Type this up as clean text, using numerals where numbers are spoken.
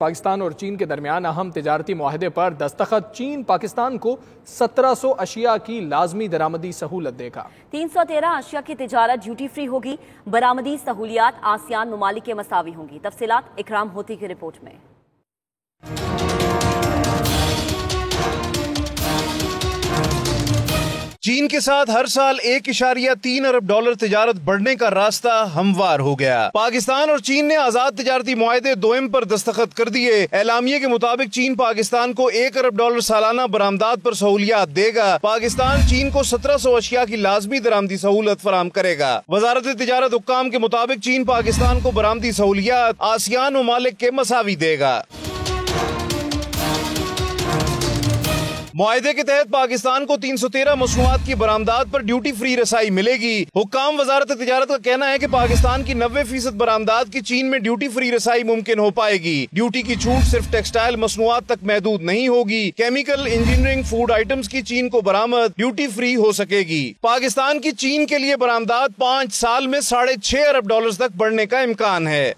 पाकिस्तान और चीन के दरमियान अहम तिजारती मुआहदे पर दस्तखत। चीन पाकिस्तान को 1700 अशिया की लाजमी दरामदी सहूलत देगा। 313 अशिया की तिजारत ड्यूटी फ्री होगी। बरामदी सहूलियात आसियान ममालिक के मसावी होंगी। तफसीलात इकराम होती की रिपोर्ट में। चीन के साथ हर साल 1.3 अरब डॉलर तिजारत बढ़ने का रास्ता हमवार हो गया। पाकिस्तान और चीन ने आजाद तिजारती मुआहदे दोयम पर दस्तखत कर दिए। एलामिये के मुताबिक चीन पाकिस्तान को 1 अरब डॉलर सालाना बरामदात पर सहूलियात देगा। पाकिस्तान चीन को 1700 अशिया की लाजमी दरामदी सहूलत फराम करेगा। वजारत तिजारत हुक्काम के मुताबिक चीन पाकिस्तान को बरामदी सहूलियात आसियान ममालिक के मसावी देगा। मुआहदे के तहत पाकिस्तान को 313 मसनूआत की बरामदात पर ड्यूटी फ्री रसाई मिलेगी। हुक्काम वजारत तिजारत का कहना है कि पाकिस्तान की 90% बरामदात की चीन में ड्यूटी फ्री रसाई मुमकिन हो पाएगी। ड्यूटी की छूट सिर्फ टेक्सटाइल मसनूआत तक महदूद नहीं होगी। केमिकल, इंजीनियरिंग, फूड आइटम्स की चीन को बरामद ड्यूटी फ्री हो सकेगी। पाकिस्तान की चीन के लिए बरामदात 5 साल में 6.5 अरब डॉलर तक बढ़ने का इम्कान है।